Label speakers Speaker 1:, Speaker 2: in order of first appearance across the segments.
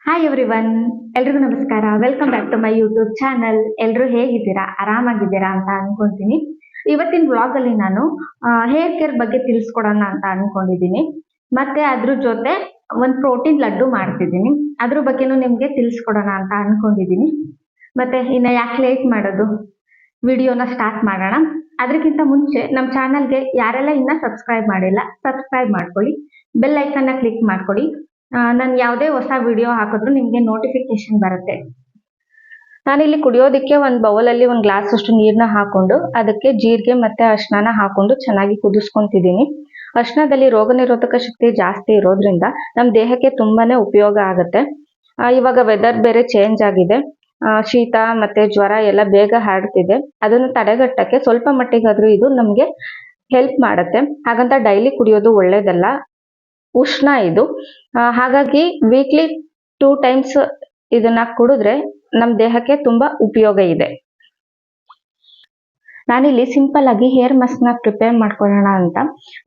Speaker 1: Hi everyone, ಎಲ್ರಿಗೂ ನಮಸ್ಕಾರ. Welcome back to my YouTube channel. ಎಲ್ಲರೂ ಹೇಗಿದ್ದೀರಾ? ಆರಾಮಾಗಿದ್ದೀರಾ ಅಂತ ಅನ್ಕೊಂತೀನಿ. ಇವತ್ತಿನ ವ್ಲಾಗ್ ಅಲ್ಲಿ ನಾನು ಹೇರ್ ಕೇರ್ ಬಗ್ಗೆ ತಿಳಿಸ್ಕೊಡೋಣ ಅಂತ ಅನ್ಕೊಂಡಿದ್ದೀನಿ. ಮತ್ತೆ ಅದ್ರ ಜೊತೆ ಒಂದು ಪ್ರೋಟೀನ್ ಲಡ್ಡು ಮಾಡ್ತಿದ್ದೀನಿ, ಅದ್ರ ಬಗ್ಗೆನೂ ನಿಮ್ಗೆ ತಿಳಿಸ್ಕೊಡೋಣ ಅಂತ ಅನ್ಕೊಂಡಿದ್ದೀನಿ. ಮತ್ತೆ ಇನ್ನ ಯಾಕೆ ಲೇಟ್ ಮಾಡೋದು, ವಿಡಿಯೋನ ಸ್ಟಾರ್ಟ್ ಮಾಡೋಣ. ಅದಕ್ಕಿಂತ ಮುಂಚೆ ನಮ್ಮ ಚಾನಲ್ಗೆ ಯಾರೆಲ್ಲ ಇನ್ನ ಸಬ್ಸ್ಕ್ರೈಬ್ ಮಾಡಿಲ್ಲ, ಸಬ್ಸ್ಕ್ರೈಬ್ ಮಾಡ್ಕೊಳ್ಳಿ, ಬೆಲ್ ಐಕನ್ನ ಕ್ಲಿಕ್ ಮಾಡ್ಕೊಳ್ಳಿ. ನಾನು ಯಾವುದೇ ಹೊಸ ವಿಡಿಯೋ ಹಾಕಿದ್ರು ನಿಮಗೆ ನೋಟಿಫಿಕೇಶನ್ ಬರುತ್ತೆ. ನಾನಿಲ್ಲಿ ಕುಡಿಯೋದಕ್ಕೆ ಒಂದು ಬೌಲಲ್ಲಿ ಒಂದು ಗ್ಲಾಸ್ ಅಷ್ಟು ನೀರನ್ನ ಹಾಕೊಂಡು ಅದಕ್ಕೆ ಜೀರಿಗೆ ಮತ್ತೆ ಅರಿಶಿನ ಹಾಕೊಂಡು ಚೆನ್ನಾಗಿ ಕುದಿಸ್ಕೊಂತಿದ್ದೀನಿ. ಅರಿಶಿನದಲ್ಲಿ ರೋಗ ನಿರೋಧಕ ಶಕ್ತಿ ಜಾಸ್ತಿ ಇರೋದ್ರಿಂದ ನಮ್ಮ ದೇಹಕ್ಕೆ ತುಂಬಾನೇ ಉಪಯೋಗ ಆಗುತ್ತೆ. ಇವಾಗ ವೆದರ್ ಬೇರೆ ಚೇಂಜ್ ಆಗಿದೆ, ಶೀತ ಮತ್ತೆ ಜ್ವರ ಎಲ್ಲ ಬೇಗ ಹರಡ್ತಿದೆ. ಅದನ್ನು ತಡೆಗಟ್ಟಕ್ಕೆ ಸ್ವಲ್ಪ ಮಟ್ಟಿಗಾದ್ರೂ ಇದು ನಮಗೆ ಹೆಲ್ಪ್ ಮಾಡುತ್ತೆ. ಹಾಗಂತ ಡೈಲಿ ಕುಡಿಯೋದು ಒಳ್ಳೇದಲ್ಲ, ಉಷ್ಣ ಇದು. ಹಾಗಾಗಿ ವೀಕ್ಲಿ 2 ಟೈಮ್ಸ್ ಇದನ್ನ ಕುಡಿದ್ರೆ ನಮ್ಮ ದೇಹಕ್ಕೆ ತುಂಬಾ ಉಪಯೋಗ ಇದೆ. ನಾನಿಲ್ಲಿ ಸಿಂಪಲ್ ಆಗಿ ಹೇರ್ ಮಾಸ್ಕ್ ನ ಪ್ರಿಪೇರ್ ಮಾಡ್ಕೊಳ್ಳೋಣ ಅಂತ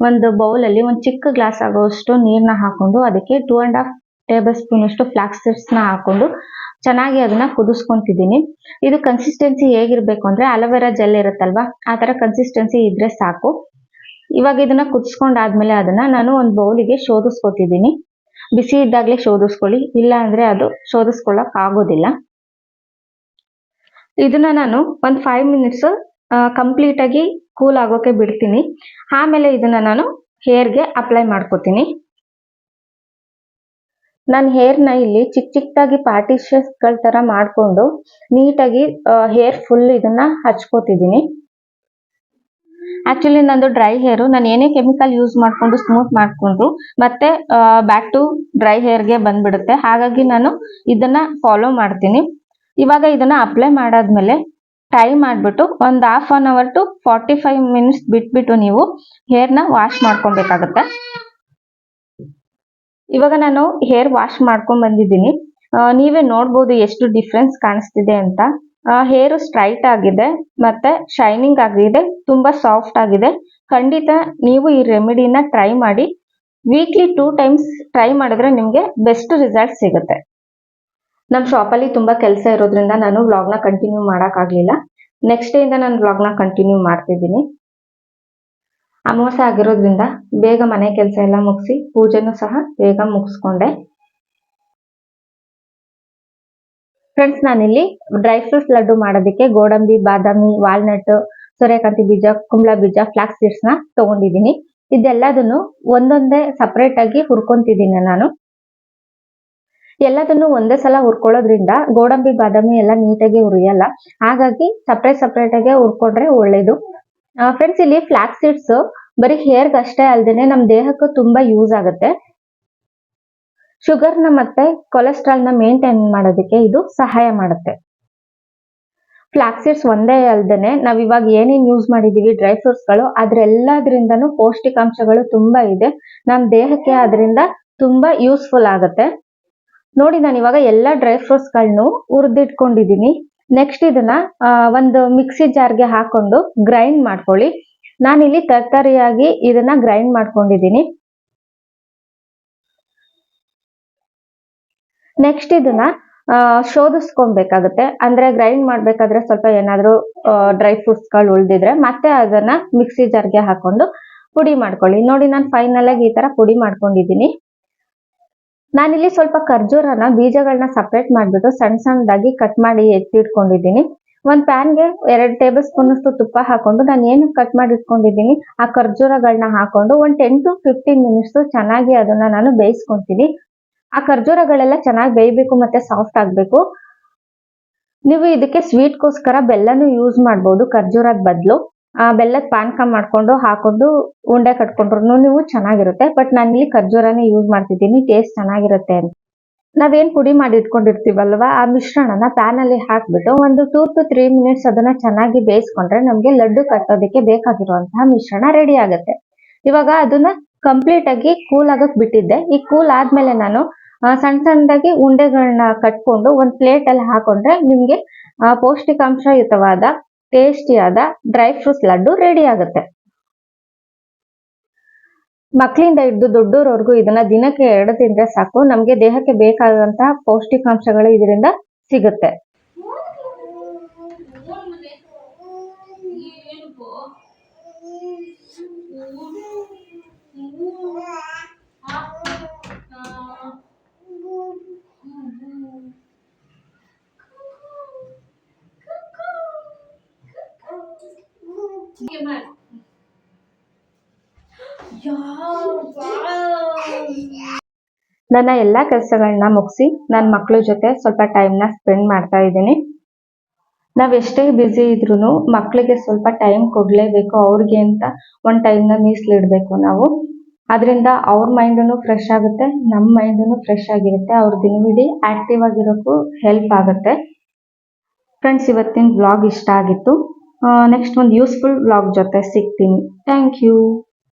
Speaker 1: ಒಂದು ಬೌಲಲ್ಲಿ ಒಂದು ಚಿಕ್ಕ ಗ್ಲಾಸ್ ಆಗುವಷ್ಟು ನೀರನ್ನ ಹಾಕೊಂಡು ಅದಕ್ಕೆ 2.5 ಟೇಬಲ್ ಸ್ಪೂನ್ ಅಷ್ಟು ಫ್ಲಾಕ್ಸ್ ಸೀಡ್ಸ್ ನ ಹಾಕೊಂಡು ಚೆನ್ನಾಗಿ ಅದನ್ನ ಕುದಿಸ್ಕೊಂತಿದ್ದೀನಿ. ಇದು ಕನ್ಸಿಸ್ಟೆನ್ಸಿ ಹೇಗಿರ್ಬೇಕು ಅಂದ್ರೆ ಅಲೋವೆರಾ ಜೆಲ್ ಇರುತ್ತಲ್ವಾ, ಆ ತರ ಕನ್ಸಿಸ್ಟೆನ್ಸಿ ಇದ್ರೆ ಸಾಕು. ಇವಾಗ ಇದನ್ನ ಕುದಿಸ್ಕೊಂಡಾದ್ಮೇಲೆ ಅದನ್ನ ನಾನು ಒಂದು ಬೌಲಿಗೆ ಶೋಧಿಸ್ಕೊತಿದ್ದೀನಿ. ಬಿಸಿ ಇದ್ದಾಗಲೇ ಶೋಧಿಸ್ಕೊಳ್ಳಿ, ಇಲ್ಲ ಅಂದ್ರೆ ಅದು ಶೋಧಿಸ್ಕೊಳ್ಳಕ್ ಆಗೋದಿಲ್ಲ. ಇದನ್ನ ನಾನು ಒಂದು 5 ಮಿನಿಟ್ಸ್ ಕಂಪ್ಲೀಟ್ ಆಗಿ ಕೂಲ್ ಆಗೋಕೆ ಬಿಡ್ತೀನಿ. ಆಮೇಲೆ ಇದನ್ನ ನಾನು ಹೇರ್ಗೆ ಅಪ್ಲೈ ಮಾಡ್ಕೋತೀನಿ. ನಾನು ಹೇರ್ನ ಇಲ್ಲಿ ಚಿಕ್ಕ ಚಿಕ್ಕದಾಗಿ ಪಾರ್ಟಿಷನ್ಸ್ಗಳ ತರ ಮಾಡ್ಕೊಂಡು ನೀಟಾಗಿ ಹೇರ್ ಫುಲ್ ಇದನ್ನ ಹಚ್ಕೋತಿದ್ದೀನಿ. ಆಕ್ಚುಲಿ ನಂದು ಡ್ರೈ ಹೇರು, ನಾನು ಏನೇ ಕೆಮಿಕಲ್ ಯೂಸ್ ಮಾಡ್ಕೊಂಡು ಸ್ಮೂತ್ ಮಾಡ್ಕೊಂಡ್ರು ಮತ್ತೆ ಬ್ಯಾಕ್ ಟು ಡ್ರೈ ಹೇರ್ಗೆ ಬಂದ್ಬಿಡುತ್ತೆ. ಹಾಗಾಗಿ ನಾನು ಇದನ್ನ ಫಾಲೋ ಮಾಡ್ತೀನಿ. ಇವಾಗ ಇದನ್ನ ಅಪ್ಲೈ ಮಾಡಾದ್ಮೇಲೆ ಟೈಮ್ ಮಾಡ್ಬಿಟ್ಟು ಒಂದು 1/2 ಅವರ್ ಟು 45 ಮಿನಿಟ್ಸ್ ಬಿಟ್ಬಿಟ್ಟು ನೀವು ಹೇರ್ನ ವಾಶ್ ಮಾಡ್ಕೊಬೇಕಾಗತ್ತೆ. ಇವಾಗ ನಾನು ಹೇರ್ ವಾಶ್ ಮಾಡ್ಕೊಂಡ್ ಬಂದಿದ್ದೀನಿ. ನೀವೇ ನೋಡ್ಬೋದು ಎಷ್ಟು ಡಿಫ್ರೆನ್ಸ್ ಕಾಣಿಸ್ತಿದೆ ಅಂತ. ಹೇರ್ ಸ್ಟ್ರೈಟ್ ಆಗಿದೆ ಮತ್ತೆ ಶೈನಿಂಗ್ ಆಗಿದೆ, ತುಂಬಾ ಸಾಫ್ಟ್ ಆಗಿದೆ. ಖಂಡಿತ ನೀವು ಈ ರೆಮಿಡಿನ ಟ್ರೈ ಮಾಡಿ. ವೀಕ್ಲಿ 2 ಟೈಮ್ಸ್ ಟ್ರೈ ಮಾಡಿದ್ರೆ ನಿಮ್ಗೆ ಬೆಸ್ಟ್ ರಿಸಲ್ಟ್ ಸಿಗುತ್ತೆ. ನಮ್ಮ ಶಾಪಲ್ಲಿ ತುಂಬಾ ಕೆಲಸ ಇರೋದ್ರಿಂದ ನಾನು ವ್ಲಾಗ್ನ ಕಂಟಿನ್ಯೂ ಮಾಡೋಕ್ಕಾಗಲಿಲ್ಲ. ನೆಕ್ಸ್ಟ್ ಡೇ ಇಂದ ನಾನು ವ್ಲಾಗ್ನ ಕಂಟಿನ್ಯೂ ಮಾಡ್ತಿದ್ದೀನಿ. ಅಮಾವಾಸ್ಯೆ ಆಗಿರೋದ್ರಿಂದ ಬೇಗ ಮನೆ ಕೆಲಸ ಎಲ್ಲ ಮುಗಿಸಿ ಪೂಜೆನೂ ಸಹ ಬೇಗ ಮುಗಿಸ್ಕೊಂಡೆ. ಫ್ರೆಂಡ್ಸ್, ನಾನಿಲ್ಲಿ ಡ್ರೈ ಫ್ರೂಟ್ಸ್ ಲಡ್ಡು ಮಾಡೋದಕ್ಕೆ ಗೋಡಂಬಿ, ಬಾದಾಮಿ, ವಾಲ್ನಟ್, ಸೂರ್ಯಕಾಂತಿ ಬೀಜ, ಕುಂಬಳ ಬೀಜ, ಫ್ಲಾಕ್ಸ್ ಸೀಡ್ಸ್ ನ ತಗೊಂಡಿದ್ದೀನಿ. ಇದೆಲ್ಲದನ್ನು ಒಂದೊಂದೇ ಸಪರೇಟ್ ಆಗಿ ಹುರ್ಕೊಂತಿದ್ದೀನಿ. ನಾನು ಎಲ್ಲದನ್ನು ಒಂದೇ ಸಲ ಹುರ್ಕೊಳ್ಳೋದ್ರಿಂದ ಗೋಡಂಬಿ, ಬಾದಾಮಿ ಎಲ್ಲ ನೀಟಾಗಿ ಹುರಿಯಲ್ಲ. ಹಾಗಾಗಿ ಸಪರೇಟ್ ಆಗಿ ಹುರ್ಕೊಂಡ್ರೆ ಒಳ್ಳೇದು. ಫ್ರೆಂಡ್ಸ್, ಇಲ್ಲಿ ಫ್ಲಾಕ್ಸ್ ಸೀಡ್ಸ್ ಬರೀ ಹೇರ್ಗೆ ಅಷ್ಟೇ ಅಲ್ದೇನೆ ನಮ್ಮ ದೇಹಕ್ಕೂ ತುಂಬಾ ಯೂಸ್ ಆಗುತ್ತೆ. ಶುಗರ್ನ ಮತ್ತೆ ಕೊಲೆಸ್ಟ್ರಾಲ್ ನ ಮೇಂಟೈನ್ ಮಾಡೋದಕ್ಕೆ ಇದು ಸಹಾಯ ಮಾಡುತ್ತೆ. ಫ್ಲಾಕ್ಸ್ ಸೀಡ್ಸ್ ಒಂದೇ ಅಲ್ದೇನೆ ನಾವ್ ಇವಾಗ ಏನೇನ್ ಯೂಸ್ ಮಾಡಿದೀವಿ ಡ್ರೈ ಫ್ರೂಟ್ಸ್ ಗಳು, ಅದ್ರೆಲ್ಲದ್ರಿಂದನೂ ಪೌಷ್ಟಿಕಾಂಶಗಳು ತುಂಬಾ ಇದೆ. ನಮ್ಮ ದೇಹಕ್ಕೆ ಅದರಿಂದ ತುಂಬಾ ಯೂಸ್ಫುಲ್ ಆಗುತ್ತೆ. ನೋಡಿ, ನಾನು ಇವಾಗ ಎಲ್ಲಾ ಡ್ರೈ ಫ್ರೂಟ್ಸ್ ಗಳನ್ನು ಹುರಿದಿಟ್ಕೊಂಡಿದ್ದೀನಿ. ನೆಕ್ಸ್ಟ್ ಇದನ್ನ ಒಂದು ಮಿಕ್ಸಿ ಜಾರ್ಗೆ ಹಾಕೊಂಡು ಗ್ರೈಂಡ್ ಮಾಡ್ಕೊಳ್ಳಿ. ನಾನಿಲ್ಲಿ ತರ್ತರಿಯಾಗಿ ಇದನ್ನ ಗ್ರೈಂಡ್ ಮಾಡ್ಕೊಂಡಿದ್ದೀನಿ. ನೆಕ್ಸ್ಟ್ ಇದನ್ನ ಶೋಧಿಸ್ಕೊಬೇಕಾಗುತ್ತೆ. ಅಂದ್ರೆ ಗ್ರೈಂಡ್ ಮಾಡ್ಬೇಕಾದ್ರೆ ಸ್ವಲ್ಪ ಏನಾದ್ರು ಡ್ರೈ ಫ್ರೂಟ್ಸ್ ಗಳು ಉಳಿದಿದ್ರೆ ಮತ್ತೆ ಅದನ್ನ ಮಿಕ್ಸಿ ಜಾರ್ಗೆ ಹಾಕೊಂಡು ಪುಡಿ ಮಾಡ್ಕೊಳ್ಳಿ. ನೋಡಿ, ನಾನು ಫೈನಲ್ ಆಗಿ ಈ ತರ ಪುಡಿ ಮಾಡ್ಕೊಂಡಿದ್ದೀನಿ. ನಾನಿಲ್ಲಿ ಸ್ವಲ್ಪ ಖರ್ಜೂರನ ಬೀಜಗಳನ್ನ ಸಪರೇಟ್ ಮಾಡ್ಬಿಟ್ಟು ಸಣ್ಣ ಸಣ್ಣದಾಗಿ ಕಟ್ ಮಾಡಿ ಎತ್ತಿಟ್ಕೊಂಡಿದ್ದೀನಿ. ಒಂದು ಪ್ಯಾನ್ಗೆ 2 ಟೇಬಲ್ ಸ್ಪೂನ್ ಅಷ್ಟು ತುಪ್ಪ ಹಾಕೊಂಡು ನಾನು ಏನು ಕಟ್ ಮಾಡಿ ಇಟ್ಕೊಂಡಿದ್ದೀನಿ ಆ ಖರ್ಜೂರಗಳನ್ನ ಹಾಕೊಂಡು ಒಂದು 10 to 15 ಮಿನಿಟ್ಸ್ ಚೆನ್ನಾಗಿ ಅದನ್ನ ನಾನು ಬೇಯಿಸ್ಕೊಂತೀನಿ. ಆ ಖರ್ಜೂರಗಳೆಲ್ಲ ಚೆನ್ನಾಗಿ ಬೇಯಬೇಕು ಮತ್ತೆ ಸಾಫ್ಟ್ ಆಗ್ಬೇಕು. ನೀವು ಇದಕ್ಕೆ ಸ್ವೀಟ್ಗೋಸ್ಕರ ಬೆಲ್ಲನೂ ಯೂಸ್ ಮಾಡ್ಬೋದು ಖರ್ಜೂರದ ಬದಲು. ಬೆಲ್ಲದ ಪಾನಕ ಮಾಡ್ಕೊಂಡು ಹಾಕೊಂಡು ಉಂಡೆ ಕಟ್ಕೊಂಡ್ರು ನೀವು ಚೆನ್ನಾಗಿರುತ್ತೆ. ಬಟ್ ನಾನಿಲ್ಲಿ ಖರ್ಜೂರನೇ ಯೂಸ್ ಮಾಡ್ತಿದ್ದೀನಿ, ಟೇಸ್ಟ್ ಚೆನ್ನಾಗಿರುತ್ತೆ ಅಂತ. ನಾವೇನ್ ಪುಡಿ ಮಾಡಿ ಇಟ್ಕೊಂಡಿರ್ತೀವಲ್ವಾ, ಆ ಮಿಶ್ರಣನ ಪ್ಯಾನ್ ಅಲ್ಲಿ ಹಾಕ್ಬಿಟ್ಟು ಒಂದು 2 to 3 ಮಿನಿಟ್ಸ್ ಅದನ್ನ ಚೆನ್ನಾಗಿ ಬೇಯಿಸ್ಕೊಂಡ್ರೆ ನಮ್ಗೆ ಲಡ್ಡು ಕಟ್ಟೋದಕ್ಕೆ ಬೇಕಾಗಿರುವಂತಹ ಮಿಶ್ರಣ ರೆಡಿ ಆಗುತ್ತೆ. ಇವಾಗ ಅದನ್ನ ಕಂಪ್ಲೀಟ್ ಆಗಿ ಕೂಲ್ ಆಗಕ್ ಬಿಟ್ಟಿದ್ದೆ. ಈ ಕೂಲ್ ಆದ್ಮೇಲೆ ನಾನು ಸಣ್ಣ ಸಣ್ಣದಾಗಿ ಉಂಡೆಗಳನ್ನ ಕಟ್ಕೊಂಡು ಒಂದು ಪ್ಲೇಟ್ ಅಲ್ಲಿ ಹಾಕೊಂಡ್ರೆ ನಿಮ್ಗೆ ಪೌಷ್ಟಿಕಾಂಶಯುತವಾದ ಟೇಸ್ಟಿಯಾದ ಡ್ರೈ ಫ್ರೂಟ್ಸ್ ಲಡ್ಡು ರೆಡಿ ಆಗುತ್ತೆ. ಮಕ್ಕಳಿಂದ ಹಿಡಿದು ದೊಡ್ಡೋರವರೆಗೂ ಇದನ್ನ ದಿನಕ್ಕೆ 2 ತಿಂದ್ರೆ ಸಾಕು. ನಮ್ಗೆ ದೇಹಕ್ಕೆ ಬೇಕಾದಂತಹ ಪೌಷ್ಟಿಕಾಂಶಗಳು ಇದರಿಂದ ಸಿಗುತ್ತೆ. ನನ್ನ ಎಲ್ಲಾ ಕೆಲಸಗಳನ್ನ ಮುಗಿಸಿ ನನ್ನ ಮಕ್ಕಳ ಜೊತೆ ಸ್ವಲ್ಪ ಟೈಮ್ನ ಸ್ಪೆಂಡ್ ಮಾಡ್ತಾ ಇದ್ದೀನಿ. ನಾವ್ ಎಷ್ಟೇ ಬ್ಯುಸಿ ಇದ್ರೂ ಮಕ್ಕಳಿಗೆ ಸ್ವಲ್ಪ ಟೈಮ್ ಕೊಡ್ಲೇಬೇಕು. ಅವ್ರಿಗೆ ಅಂತ ಒಂದು ಟೈಮ್ನ ಮೀಸಲಿಡಬೇಕು ನಾವು. ಅದರಿಂದ ಅವ್ರ ಮೈಂಡೂ ಫ್ರೆಶ್ ಆಗುತ್ತೆ, ನಮ್ಮ ಮೈಂಡೂ ಫ್ರೆಶ್ ಆಗಿರುತ್ತೆ. ಅವ್ರ ದಿನವಿಡೀ ಆಕ್ಟಿವ್ ಆಗಿರೋಕ್ಕೂ ಹೆಲ್ಪ್ ಆಗುತ್ತೆ. ಫ್ರೆಂಡ್ಸ್, ಇವತ್ತಿನ ವ್ಲಾಗ್ ಇಷ್ಟ ಆಗಿತ್ತು. ನೆಕ್ಸ್ಟ್ ಒಂದು ಯೂಸ್ಫುಲ್ ವ್ಲಾಗ್ ಜೊತೆ ಸಿಗ್ತೀನಿ. Thank you.